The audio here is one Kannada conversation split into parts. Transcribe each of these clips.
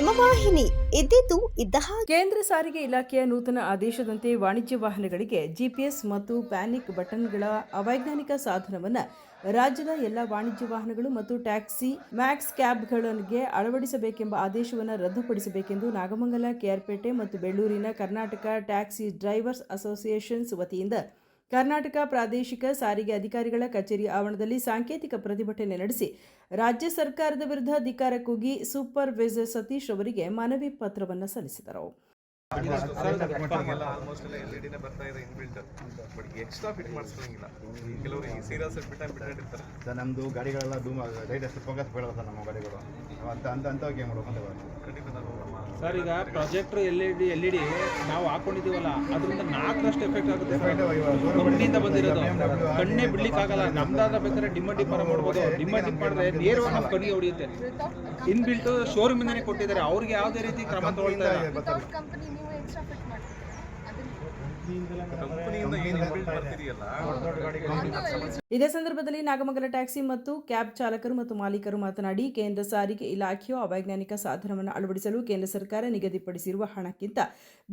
ಹಿಮವಾಹಿನಿ ಇದ್ದಿದ್ದು ಇದ್ದ ಹಾಗೆ. ಕೇಂದ್ರ ಸಾರಿಗೆ ಇಲಾಖೆಯ ನೂತನ ಆದೇಶದಂತೆ ವಾಣಿಜ್ಯ ವಾಹನಗಳಿಗೆ ಜಿಪಿಎಸ್ ಮತ್ತು ಪ್ಯಾನಿಕ್ ಬಟನ್ಗಳ ಅವೈಜ್ಞಾನಿಕ ಸಾಧನವನ್ನು ರಾಜ್ಯದ ಎಲ್ಲ ವಾಣಿಜ್ಯ ವಾಹನಗಳು ಮತ್ತು ಟ್ಯಾಕ್ಸಿ ಮ್ಯಾಕ್ಸ್ ಕ್ಯಾಬ್ಗಳಿಗೆ ಅಳವಡಿಸಬೇಕೆಂಬ ಆದೇಶವನ್ನು ರದ್ದುಪಡಿಸಬೇಕೆಂದು ನಾಗಮಂಗಲ, ಕೆಆರ್ಪೇಟೆ ಮತ್ತು ಬೆಳ್ಳೂರಿನ ಕರ್ನಾಟಕ ಟ್ಯಾಕ್ಸಿ ಡ್ರೈವರ್ಸ್ ಅಸೋಸಿಯೇಷನ್ಸ್ ವತಿಯಿಂದ ಕರ್ನಾಟಕ ಪ್ರಾದೇಶಿಕ ಸಾರಿಗೆ ಅಧಿಕಾರಿಗಳ ಕಚೇರಿ ಆವರಣದಲ್ಲಿ ಸಾಂಕೇತಿಕ ಪ್ರತಿಭಟನೆ ನಡೆಸಿ ರಾಜ್ಯ ಸರ್ಕಾರದ ವಿರುದ್ಧ ಧಿಕ್ಕಾರ ಕೂಗಿ ಸೂಪರ್ವೈಸರ್ ಸತೀಶ್ ಅವರಿಗೆ ಮನವಿ ಪತ್ರವನ್ನು ಸಲ್ಲಿಸಿದರು. ನಮ್ದು ಗಾಡಿಗಳೆಲ್ಲ ರೈಟ್ ಅಷ್ಟು ಫೋಕಸ್ ಬೀಳಲ್ಲ ಸರ್. ನಮ್ಮ ಗಾಡಿಗಳು ಅಂತವಾಗಿ ಸರ್, ಈಗ ಪ್ರಾಜೆಕ್ಟರ್ ಎಲ್ ಇ ಡಿ ನಾವು ಹಾಕೊಂಡಿದ್ದೀವಲ್ಲ, ಅದರಿಂದ 4ರಷ್ಟು ಎಫೆಕ್ಟ್ ಆಗುತ್ತೆ. ಕಂಪ್ನಿಯಿಂದ ಬಂದಿರೋದು ಕಣ್ಣೇ ಬಿಡ್ಲಿಕ್ಕಾಗಲ್ಲ. ನಮ್ದಾದ್ರೆ ಬೇಕಾದ್ರೆ ಡಿಮ್ಮ ಮಾಡ್ಬೋದು. ಡಿಮ್ಮ ಮಾಡಿದ್ರೆ ನೇರವಾಗಿ ನಮ್ಮ ಕಣ್ಣಿಗೆ ಹೊಡೆಯುತ್ತೆ. ಇನ್ಬಿಲ್ಟ್ ಶೋರೂಮಿಂದನೇ ಕೊಟ್ಟಿದ್ದಾರೆ. ಅವ್ರಿಗೆ ಯಾವುದೇ ರೀತಿ ಕ್ರಮ ತಗೊಳ್ತಾ ಇಲ್ಲ. ಇದೇ ಸಂದರ್ಭದಲ್ಲಿ ನಾಗಮಂಗಲ ಟ್ಯಾಕ್ಸಿ ಮತ್ತು ಕ್ಯಾಬ್ ಚಾಲಕರು ಮತ್ತು ಮಾಲೀಕರು ಮಾತನಾಡಿ, ಕೇಂದ್ರ ಸಾರಿಗೆ ಇಲಾಖೆಯು ಅವೈಜ್ಞಾನಿಕ ಸಾಧನವನ್ನು ಅಳವಡಿಸಲು ಕೇಂದ್ರ ಸರ್ಕಾರ ನಿಗದಿಪಡಿಸಿರುವ ಹಣಕ್ಕಿಂತ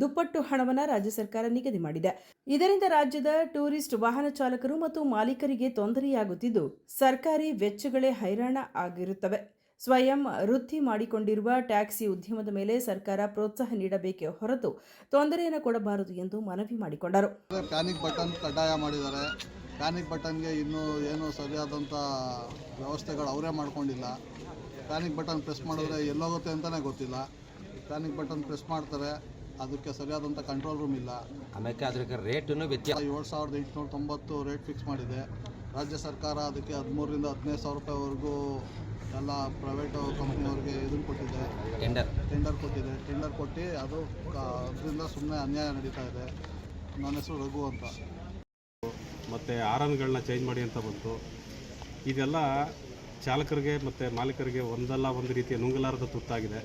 ದುಪ್ಪಟ್ಟು ಹಣವನ್ನು ರಾಜ್ಯ ಸರ್ಕಾರ ನಿಗದಿ ಮಾಡಿದೆ. ಇದರಿಂದ ರಾಜ್ಯದ ಟೂರಿಸ್ಟ್ ವಾಹನ ಚಾಲಕರು ಮತ್ತು ಮಾಲೀಕರಿಗೆ ತೊಂದರೆಯಾಗುತ್ತಿದ್ದು, ಸರ್ಕಾರಿ ವೆಚ್ಚಗಳೇ ಹೈರಾಣ ಆಗಿರುತ್ತವೆ. ಸ್ವಯಂ ವೃತ್ತಿ ಮಾಡಿಕೊಂಡಿರುವ ಟ್ಯಾಕ್ಸಿ ಉದ್ಯಮದ ಮೇಲೆ ಸರ್ಕಾರ ಪ್ರೋತ್ಸಾಹ ನೀಡಬೇಕೇ ಹೊರತು ತೊಂದರೆಯನ್ನು ಕೊಡಬಾರದು ಎಂದು ಮನವಿ ಮಾಡಿಕೊಂಡರು. ಪ್ಯಾನಿಕ್ ಬಟನ್ ಕಡ್ಡಾಯ ಮಾಡಿದ್ದಾರೆ. ಪ್ಯಾನಿಕ್ ಬಟನ್ಗೆ ಇನ್ನೂ ಏನು ಸರಿಯಾದಂಥ ವ್ಯವಸ್ಥೆಗಳು ಅವರೇ ಮಾಡ್ಕೊಂಡಿಲ್ಲ. ಪ್ಯಾನಿಕ್ ಬಟನ್ ಪ್ರೆಸ್ ಮಾಡಿದ್ರೆ ಎಲ್ಲೋಗುತ್ತೆ ಅಂತಲೇ ಗೊತ್ತಿಲ್ಲ. ಪ್ಯಾನಿಕ್ ಬಟನ್ ಪ್ರೆಸ್ ಮಾಡ್ತಾರೆ, ಅದಕ್ಕೆ ಸರಿಯಾದಂಥ ಕಂಟ್ರೋಲ್ ರೂಮ್ ಇಲ್ಲ. ಆಮೇಲೆ ಅದಕ್ಕೆ ರೇಟನ್ನು 7,890 ರೇಟ್ ಫಿಕ್ಸ್ ಮಾಡಿದೆ. ರಾಜ್ಯ ಸರ್ಕಾರ ಅದಕ್ಕೆ 13,000 ರಿಂದ 15,000 ರೂಪಾಯಿವರೆಗೂ ಎಲ್ಲ ಪ್ರೈವೇಟ್ ಕಂಪ್ನಿಯವ್ರಿಗೆ ಇದನ್ನು ಕೊಟ್ಟಿದೆ, ಟೆಂಡರ್ ಕೊಟ್ಟಿದೆ. ಟೆಂಡರ್ ಕೊಟ್ಟು ಅದರಿಂದ ಸುಮ್ಮನೆ ಅನ್ಯಾಯ ನಡೀತಾ ಇದೆ. ನನ್ನ ಹೆಸರು ರಘು ಅಂತ. ಮತ್ತು ಆರನ್ಗಳನ್ನ ಚೇಂಜ್ ಮಾಡಿ ಅಂತ ಬಂತು. ಇದೆಲ್ಲ ಚಾಲಕರಿಗೆ ಮತ್ತು ಮಾಲೀಕರಿಗೆ ಒಂದಲ್ಲ ಒಂದು ರೀತಿಯ ನುಂಗಲಾರದ ತುತ್ತಾಗಿದೆ.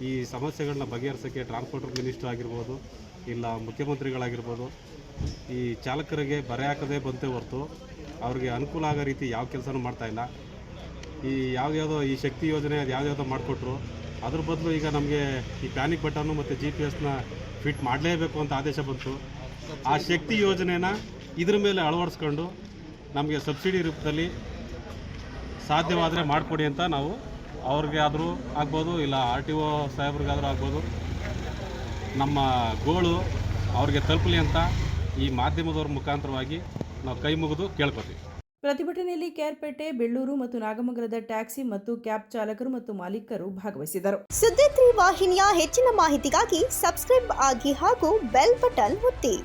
ಈ ಸಮಸ್ಯೆಗಳನ್ನ ಬಗೆಹರಿಸೋಕ್ಕೆ ಟ್ರಾನ್ಸ್ಪೋರ್ಟ್ ಮಿನಿಸ್ಟರ್ ಆಗಿರ್ಬೋದು, ಇಲ್ಲ ಮುಖ್ಯಮಂತ್ರಿಗಳಾಗಿರ್ಬೋದು, ಈ ಚಾಲಕರಿಗೆ ಬರೆ ಹಾಕದೇ ಬಂತೆ ಹೊರತು ಅವ್ರಿಗೆ ಅನುಕೂಲ ಆಗೋ ರೀತಿ ಯಾವ ಕೆಲಸನೂ ಮಾಡ್ತಾಯಿಲ್ಲ. ಈ ಯಾವುದ್ಯಾವುದೋ ಈ ಶಕ್ತಿ ಯೋಜನೆ ಅದು ಯಾವುದ್ಯಾವುದೋ ಮಾಡಿಕೊಟ್ರು. ಅದ್ರ ಬದಲು ಈಗ ನಮಗೆ ಈ ಪ್ಯಾನಿಕ್ ಬಟನ್ನು ಮತ್ತು GPS ಫಿಟ್ ಮಾಡಲೇಬೇಕು ಅಂತ ಆದೇಶ ಬಂತು. ಆ ಶಕ್ತಿ ಯೋಜನೆನ ಇದ್ರ ಮೇಲೆ ಅಳವಡಿಸ್ಕೊಂಡು ನಮಗೆ ಸಬ್ಸಿಡಿ ರೂಪದಲ್ಲಿ ಸಾಧ್ಯವಾದರೆ ಮಾಡಿಕೊಡಿ ಅಂತ ನಾವು ಅವ್ರಿಗೆ ಆದರೂ ಆಗ್ಬೋದು, ಇಲ್ಲ RTO ಸಾಹೇಬ್ರಿಗಾದರೂ ಆಗ್ಬೋದು, ನಮ್ಮ ಗೋಳು ಅವ್ರಿಗೆ ತಲುಪಲಿ ಅಂತ ಈ ಮಾಧ್ಯಮದವ್ರ ಮುಖಾಂತರವಾಗಿ ನಾವು ಕೈ ಮುಗಿದು ಕೇಳ್ಕೊತೀವಿ. ಪ್ರತಿಭಟನೆಯಲ್ಲಿ ಕೆಆರ್ಪೇಟೆ, ಬೆಳ್ಳೂರು ಮತ್ತು ನಾಗಮಂಗಲದ ಟ್ಯಾಕ್ಸಿ ಮತ್ತು ಕ್ಯಾಬ್ ಚಾಲಕರು ಮತ್ತು ಮಾಲೀಕರು ಭಾಗವಹಿಸಿದರು. ಸುದ್ದಿ 3 ವಾಹಿನಿಯ ಹೆಚ್ಚಿನ ಮಾಹಿತಿಗಾಗಿ ಸಬ್ಸ್ಕ್ರೈಬ್ ಆಗಿ ಹಾಗೂ ಬೆಲ್ ಬಟನ್ ಒತ್ತಿ.